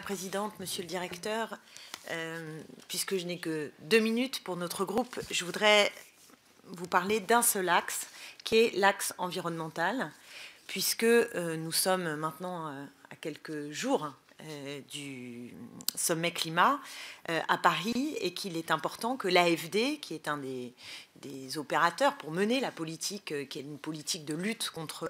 Présidente, Monsieur le Directeur, puisque je n'ai que 2 minutes pour notre groupe, je voudrais vous parler d'un seul axe, qui est l'axe environnemental, puisque nous sommes maintenant à quelques jours du sommet climat à Paris et qu'il est important que l'AFD, qui est un des opérateurs pour mener la politique, qui est une politique de lutte contre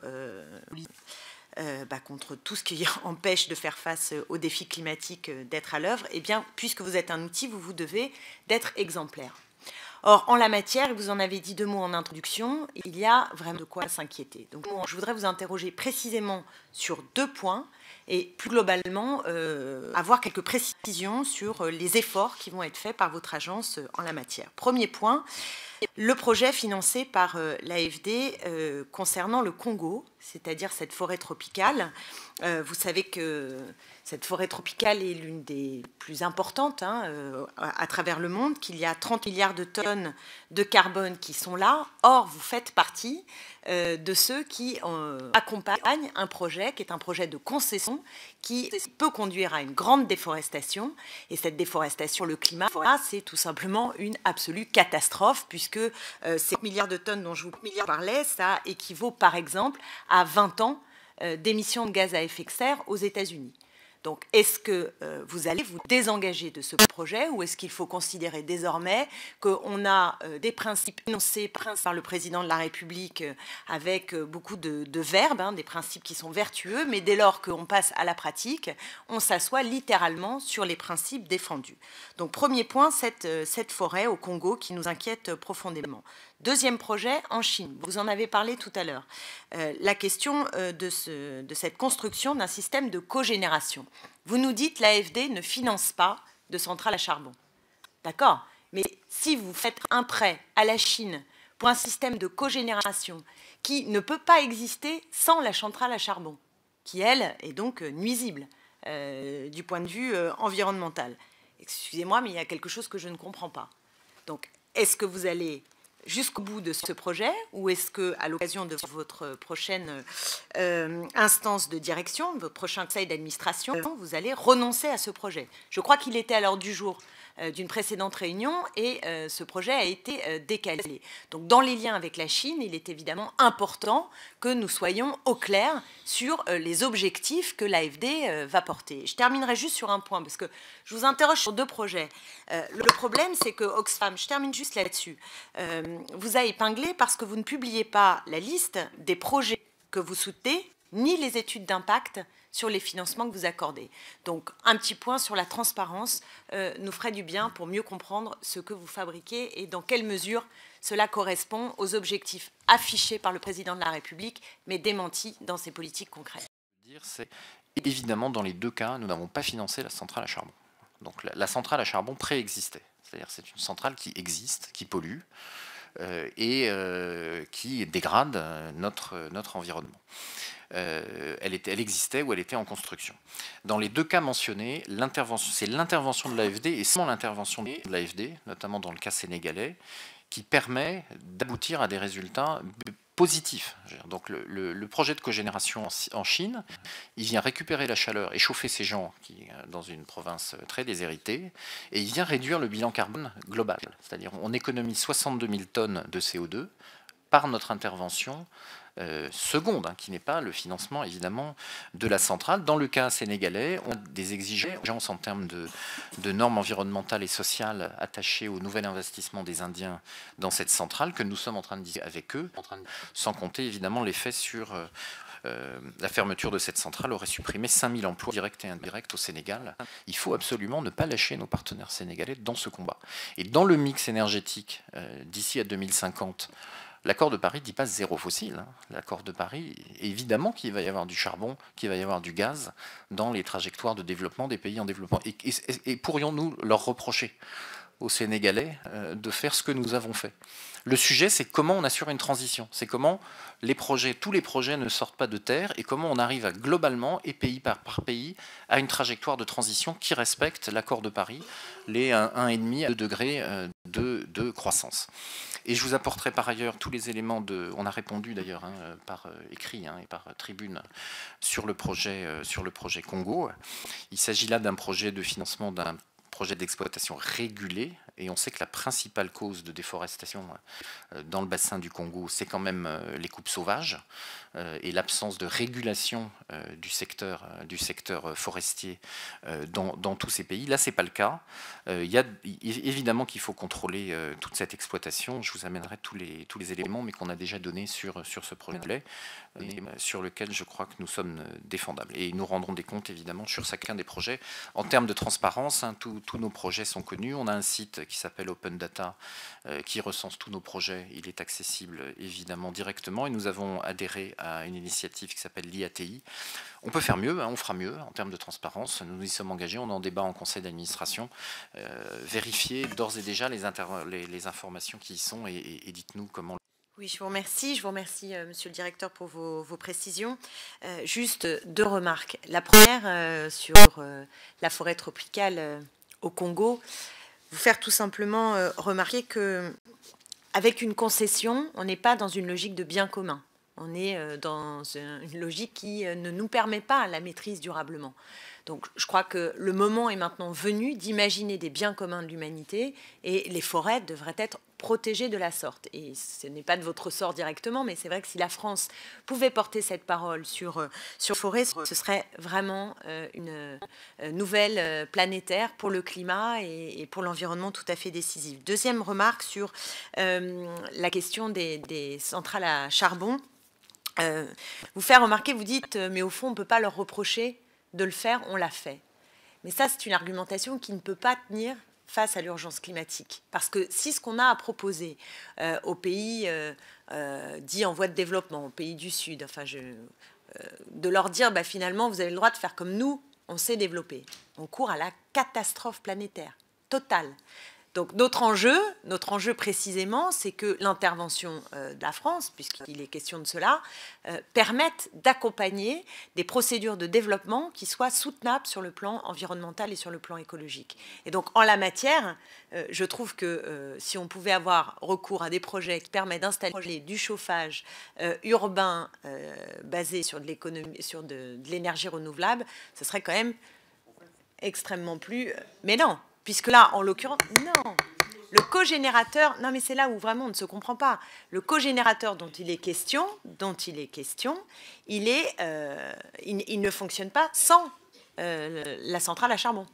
tout ce qui empêche de faire face aux défis climatiques d'être à l'œuvre, eh bien, puisque vous êtes un outil, vous devez d'être exemplaire. Or, en la matière, vous en avez dit 2 mots en introduction, il y a vraiment de quoi s'inquiéter. Donc, je voudrais vous interroger précisément sur 2 points et plus globalement avoir quelques précisions sur les efforts qui vont être faits par votre agence en la matière. Premier point, le projet financé par l'AFD concernant le Congo, c'est-à-dire cette forêt tropicale. Vous savez que cette forêt tropicale est l'une des plus importantes à travers le monde, qu'il y a 30 milliards de tonnes de carbone qui sont là. Or, vous faites partie de ceux qui accompagnent un projet qui est un projet de concession qui peut conduire à une grande déforestation. Et cette déforestation, le climat, c'est tout simplement une absolue catastrophe, puisque ces milliards de tonnes dont je vous parlais, ça équivaut par exemple à 20 ans d'émissions de gaz à effet de serre aux États-Unis. Donc, est-ce que vous allez vous désengager de ce projet ou est-ce qu'il faut considérer désormais qu'on a des principes énoncés par le président de la République avec beaucoup de verbes, des principes qui sont vertueux, mais dès lors qu'on passe à la pratique, on s'assoit littéralement sur les principes défendus. Donc, premier point, cette forêt au Congo qui nous inquiète profondément. Deuxième projet, en Chine. Vous en avez parlé tout à l'heure. La question de cette construction d'un système de cogénération. Vous nous dites que l'AFD ne finance pas de centrales à charbon. D'accord. Mais si vous faites un prêt à la Chine pour un système de cogénération qui ne peut pas exister sans la centrale à charbon, qui, elle, est donc nuisible du point de vue environnemental. Excusez-moi, mais il y a quelque chose que je ne comprends pas. Donc, est-ce que vous allez jusqu'au bout de ce projet, ou est-ce qu'à l'occasion de votre prochaine instance de direction, votre prochain conseil d'administration, vous allez renoncer à ce projet? Je crois qu'il était à l'ordre du jour d'une précédente réunion et ce projet a été décalé. Donc, dans les liens avec la Chine, il est évidemment important que nous soyons au clair sur les objectifs que l'AFD va porter. Je terminerai juste sur un point, parce que je vous interroge sur 2 projets. Le problème, c'est que Oxfam, je termine juste là-dessus, vous a épinglé parce que vous ne publiez pas la liste des projets que vous soutenez, ni les études d'impact sur les financements que vous accordez. Donc, un petit point sur la transparence nous ferait du bien pour mieux comprendre ce que vous fabriquez et dans quelle mesure cela correspond aux objectifs affichés par le président de la République, mais démentis dans ses politiques concrètes. C'est évidemment, dans les 2 cas, nous n'avons pas financé la centrale à charbon. Donc, la centrale à charbon préexistait. C'est-à-dire c'est une centrale qui existe, qui pollue et qui dégrade notre environnement. Elle existait ou elle était en construction. Dans les 2 cas mentionnés, c'est l'intervention de l'AFD et seulement l'intervention de l'AFD, notamment dans le cas sénégalais, qui permet d'aboutir à des résultats positifs. Donc le projet de cogénération en Chine, il vient récupérer la chaleur et chauffer ces gens dans une province très déshéritée, et il vient réduire le bilan carbone global. C'est-à-dire on économise 62 000 tonnes de CO2 par notre intervention seconde, qui n'est pas le financement évidemment de la centrale. Dans le cas sénégalais, on a des exigences en termes de normes environnementales et sociales attachées au nouvel investissement des Indiens dans cette centrale que nous sommes en train de discuter avec eux, sans compter évidemment l'effet sur la fermeture de cette centrale aurait supprimé 5 000 emplois directs et indirects au Sénégal. Il faut absolument ne pas lâcher nos partenaires sénégalais dans ce combat. Et dans le mix énergétique d'ici à 2050, l'accord de Paris ne dit pas 0 fossile. L'accord de Paris, évidemment qu'il va y avoir du charbon, qu'il va y avoir du gaz dans les trajectoires de développement des pays en développement. Et pourrions-nous leur reprocher aux Sénégalais de faire ce que nous avons fait. Le sujet, c'est comment on assure une transition. C'est comment tous les projets ne sortent pas de terre et comment on arrive globalement, et pays par pays, à une trajectoire de transition qui respecte l'accord de Paris, les 1,5 à 2 degrés de croissance. Et je vous apporterai par ailleurs tous les éléments on a répondu d'ailleurs par écrit et par tribune sur le projet Congo. Il s'agit là d'un projet de financement d'un projet d'exploitation régulé, et on sait que la principale cause de déforestation dans le bassin du Congo, c'est quand même les coupes sauvages et l'absence de régulation du secteur forestier dans tous ces pays. Là, c'est pas le cas. Évidemment qu'il faut contrôler toute cette exploitation. Je vous amènerai tous les éléments, mais qu'on a déjà donnés sur ce projet, sur lequel je crois que nous sommes défendables. Et nous rendrons des comptes, évidemment, sur chacun des projets. En termes de transparence, tous nos projets sont connus. On a un site qui s'appelle Open Data, qui recense tous nos projets. Il est accessible, évidemment, directement. Et nous avons adhéré à une initiative qui s'appelle l'IATI. On peut faire mieux, on fera mieux en termes de transparence. Nous y sommes engagés, on est en débat en conseil d'administration. Vérifiez d'ores et déjà les informations qui y sont et dites-nous comment. Oui, je vous remercie, monsieur le directeur, pour vos précisions. Juste 2 remarques. La première sur la forêt tropicale au Congo. Vous faire tout simplement remarquer qu'avec une concession, on n'est pas dans une logique de bien commun. On est dans une logique qui ne nous permet pas la maîtrise durablement. Donc je crois que le moment est maintenant venu d'imaginer des biens communs de l'humanité, et les forêts devraient être protégées de la sorte. Et ce n'est pas de votre ressort directement, mais c'est vrai que si la France pouvait porter cette parole sur forêt, ce serait vraiment une nouvelle planétaire pour le climat et pour l'environnement tout à fait décisive. Deuxième remarque sur la question des centrales à charbon. Vous faire remarquer, vous dites, mais au fond, on ne peut pas leur reprocher de le faire, on l'a fait. Mais ça, c'est une argumentation qui ne peut pas tenir face à l'urgence climatique. Parce que si ce qu'on a à proposer aux pays dits en voie de développement, aux pays du Sud, enfin, de leur dire, bah, finalement, vous avez le droit de faire comme nous, on s'est développé. On court à la catastrophe planétaire totale. Donc notre enjeu précisément, c'est que l'intervention de la France, puisqu'il est question de cela, permette d'accompagner des procédures de développement qui soient soutenables sur le plan environnemental et sur le plan écologique. Et donc en la matière, je trouve que si on pouvait avoir recours à des projets qui permettent d'installer du chauffage urbain basé sur de l'énergie renouvelable, ce serait quand même extrêmement plus... Mais non, puisque là, en l'occurrence, non. Le cogénérateur, non mais c'est là où vraiment on ne se comprend pas. Le cogénérateur dont il est question, il ne fonctionne pas sans la centrale à charbon.